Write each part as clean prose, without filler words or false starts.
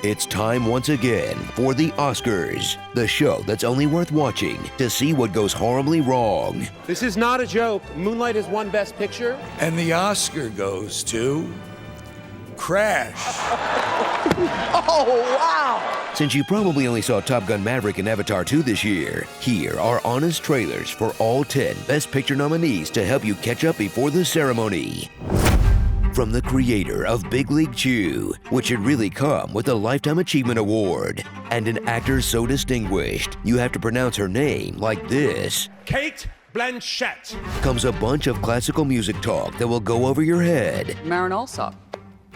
It's time once again for the Oscars, the show that's only worth watching to see what goes horribly wrong. This is not a joke. Moonlight has won Best Picture. And the Oscar goes to Crash. Oh, wow! Since you probably only saw Top Gun Maverick and Avatar 2 this year, here are honest trailers for all 10 Best Picture nominees to help you catch up before the ceremony. From the creator of Big League Chew, which should really come with a Lifetime Achievement Award, and an actor so distinguished you have to pronounce her name like this, Kate Blanchett. comes a bunch of classical music talk that will go over your head. Marin Alsop,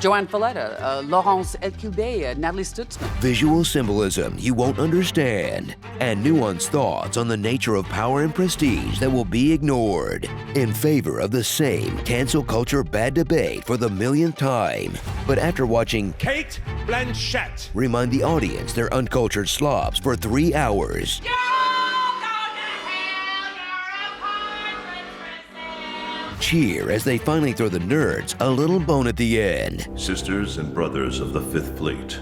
Joanne Falletta, Laurence Elkilbey, Natalie Stutzman. Visual symbolism you won't understand, and nuanced thoughts on the nature of power and prestige that will be ignored in favor of the same cancel culture bad debate for the millionth time. But after watching Kate Blanchett. remind the audience they're uncultured slobs for 3 hours, cheer as they finally throw the nerds a little bone at the end. Sisters and brothers of the Fifth Fleet,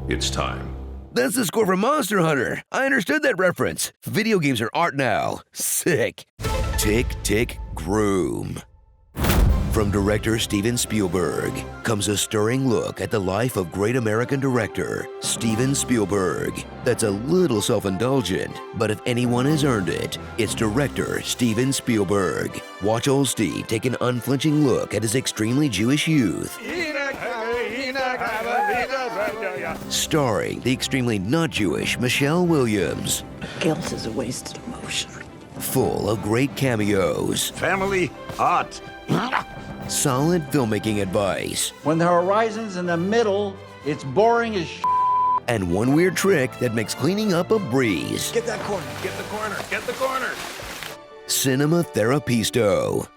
it's time. That's the score from Monster Hunter. I understood that reference. Video games are art now. Sick. Tick, Tick, Groom. From director Steven Spielberg comes a stirring look at the life of great American director Steven Spielberg. That's a little self-indulgent, but if anyone has earned it, it's director Steven Spielberg. Watch old Steve take an unflinching look at his extremely Jewish youth, starring the extremely not Jewish Michelle Williams. Guilt is a wasted emotion. Full of great cameos, Family art. solid filmmaking advice, When the horizon's in the middle, it's boring as and one weird trick that makes cleaning up a breeze. Get that corner. Get the corner. Get the corner. Cinema Therapisto.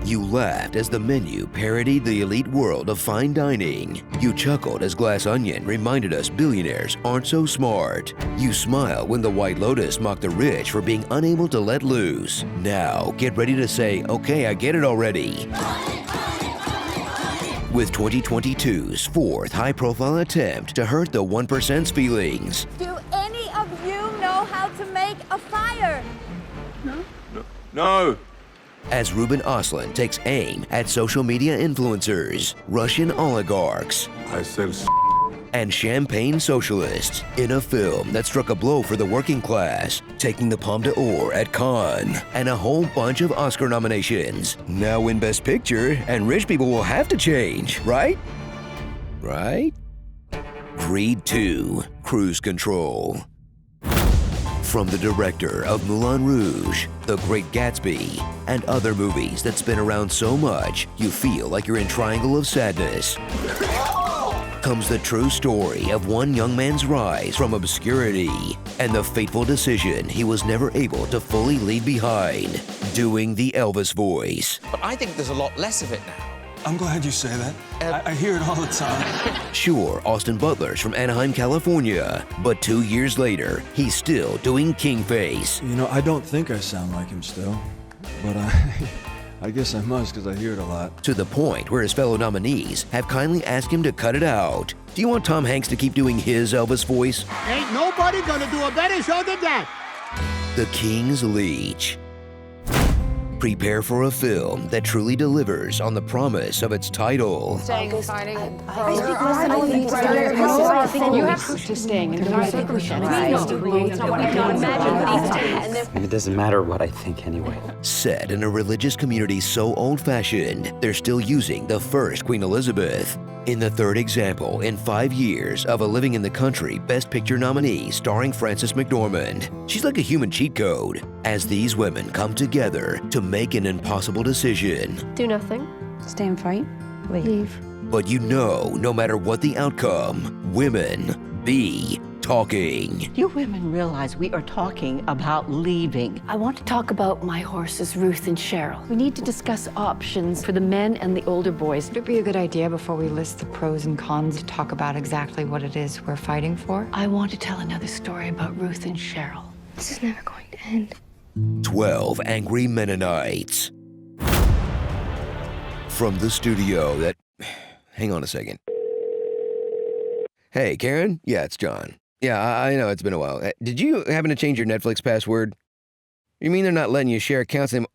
You laughed as the menu parodied the elite world of fine dining. You chuckled as Glass Onion reminded us billionaires aren't so smart. You smiled when The White Lotus mocked the rich for being unable to let loose. Now, get ready to say, okay, I get it already. With 2022's fourth high-profile attempt to hurt the 1%'s feelings. Do any of you know how to make a fire? No! As Ruben Östlund takes aim at social media influencers, Russian oligarchs, I sell and champagne socialists in a film that struck a blow for the working class, taking the Palme d'Or at Cannes, and a whole bunch of Oscar nominations. Now win Best Picture, and rich people will have to change, right? Right? Greed 2, Cruise Control. From the director of Moulin Rouge, The Great Gatsby, and other movies that spin around so much you feel like you're in Triangle of Sadness, comes the true story of one young man's rise from obscurity and the fateful decision he was never able to fully leave behind, doing the Elvis voice. But I think there's a lot less of it now. I'm glad you say that. I hear it all the time. Sure, Austin Butler's from Anaheim, California, but 2 years later, he's still doing King Face. You know, I don't think I sound like him still, but I guess I must because I hear it a lot. To the point where his fellow nominees have kindly asked him to cut it out. Do you want Tom Hanks to keep doing his Elvis voice? Ain't nobody gonna do a better show than that. The King's Leech. Prepare for a film that truly delivers on the promise of its title. Staying and fighting. You have to staying in the circumstances. It doesn't matter what I think anyway. Set in a religious community so old-fashioned, they're still using the first Queen Elizabeth. In the third example in 5 years of a Living in the Country Best Picture nominee starring Frances McDormand. She's like a human cheat code as these women come together to make an impossible decision. Do nothing. Stay and fight. Leave. But you know, no matter what the outcome, women be talking. You women realize we are talking about leaving. I want to talk about my horses, Ruth and Cheryl. We need to discuss options for the men and the older boys. Would it be a good idea before we list the pros and cons to talk about exactly what it is we're fighting for? I want to tell another story about Ruth and Cheryl. This is never going to end. 12 Angry Mennonites. From the studio that... Hang on a second. Hey, Karen? Yeah, it's John. Yeah, I know it's been a while. Did you happen to change your Netflix password? You mean they're not letting you share accounts anymore?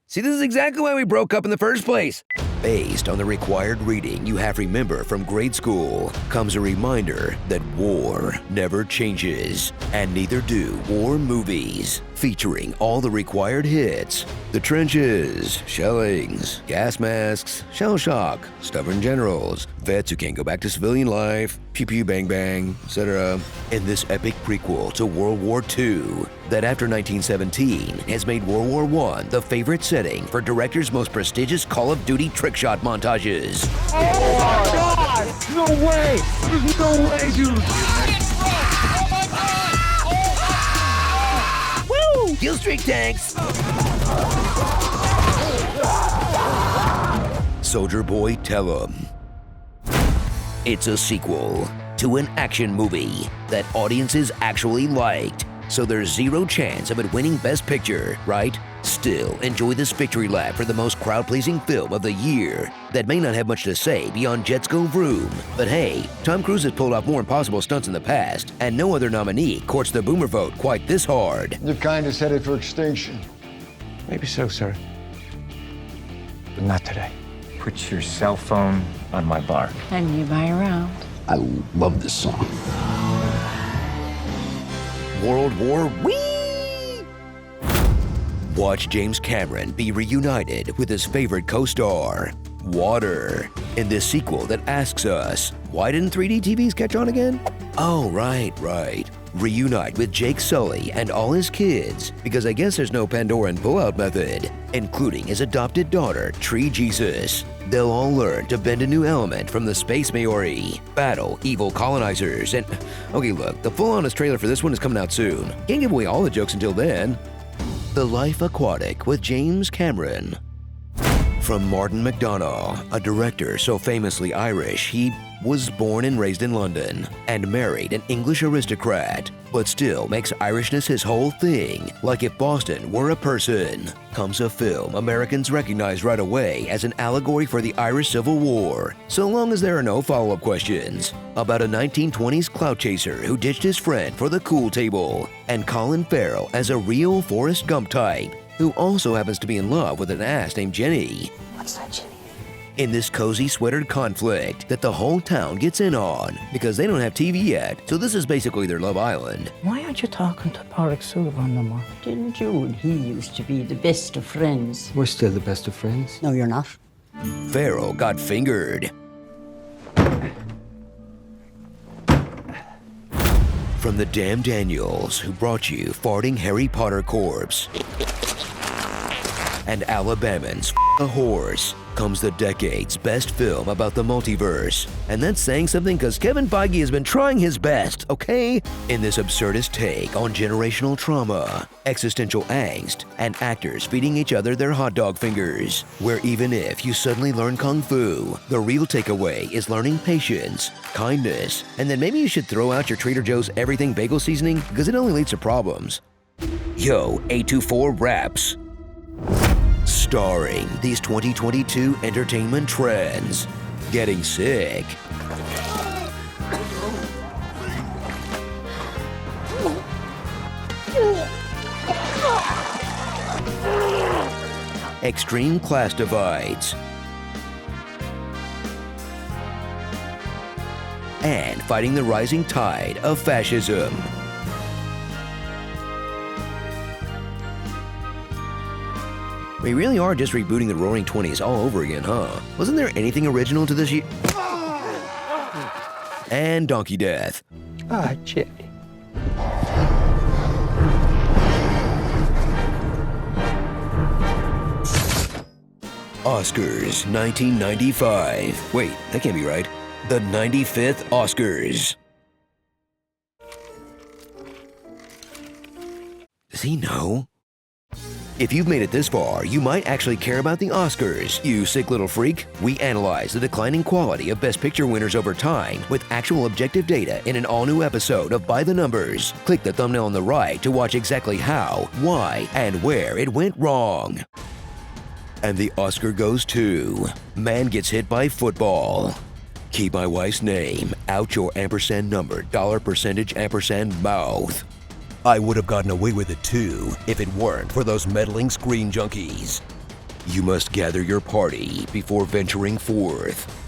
See, this is exactly why we broke up in the first place. Based on the required reading you have remember from grade school comes a reminder that war never changes, and neither do war movies. Featuring all the required hits: the trenches, shellings, gas masks, shell shock, stubborn generals, vets who can't go back to civilian life, pew pew bang bang, etc. In this epic prequel to World War II that after 1917 has made World War I the favorite setting for directors' most prestigious Call of Duty trick shot montages. Oh my God! No way! There's no way, dude! Woo! Kill streak tanks! Soldier Boy, tell 'em. It's a sequel to an action movie that audiences actually liked, so there's zero chance of it winning Best Picture, right? Still, enjoy this victory lap for the most crowd-pleasing film of the year that may not have much to say beyond Jets Go Vroom. But hey, Tom Cruise has pulled off more impossible stunts in the past, and no other nominee courts the boomer vote quite this hard. Your kind is headed for extinction. Maybe so, sir. But not today. Put your cell phone on my bar. And you buy around. I love this song. World War Whee! Watch James Cameron be reunited with his favorite co-star, Water, in this sequel that asks us, why didn't 3D TVs catch on again? Oh, right. Reunite with Jake Sully and all his kids, because I guess there's no Pandoran pullout method, including his adopted daughter, Tree Jesus. They'll all learn to bend a new element from the Space Maori, battle evil colonizers, and... Okay, look, the full honest trailer for this one is coming out soon. Can't give away all the jokes until then. The Life Aquatic with James Cameron. From Martin McDonagh, a director so famously Irish he was born and raised in London and married an English aristocrat, but still makes Irishness his whole thing, like if Boston were a person, comes a film Americans recognize right away as an allegory for the Irish Civil War, so long as there are no follow-up questions, about a 1920s clout chaser who ditched his friend for the cool table, and Colin Farrell as a real Forrest Gump type, who also happens to be in love with an ass named Jenny. What's that, Jenny? In this cozy sweatered conflict that the whole town gets in on because they don't have TV yet, so this is basically their Love Island. Why aren't you talking to Pádraig Sullivan no more? Didn't you and he used to be the best of friends? We're still the best of friends. No, you're not. Farrell got fingered. From the damn Daniels who brought you Farting Harry Potter Corpse and Alabamans a Horse comes the decade's best film about the multiverse. And that's saying something because Kevin Feige has been trying his best, okay? In this absurdist take on generational trauma, existential angst, and actors feeding each other their hot dog fingers, where even if you suddenly learn Kung Fu, the real takeaway is learning patience, kindness, and then maybe you should throw out your Trader Joe's everything bagel seasoning because it only leads to problems. Yo, 824 Raps. Starring these 2022 entertainment trends. Getting sick. Extreme class divides. And fighting the rising tide of fascism. We really are just rebooting the Roaring '20s all over again, huh? Wasn't there anything original to this year? And Donkey Death. Ah, Jenny. Oscars 1995. Wait, that can't be right. The 95th Oscars. Does he know? If you've made it this far, you might actually care about the Oscars, you sick little freak. We analyze the declining quality of Best Picture winners over time with actual objective data in an all-new episode of By the Numbers. Click the thumbnail on the right to watch exactly how, why, and where it went wrong. And the Oscar goes to Man Gets Hit by Football. Keep my wife's name out your ampersand number, dollar percentage ampersand mouth. I would have gotten away with it too if it weren't for those meddling screen junkies. You must gather your party before venturing forth.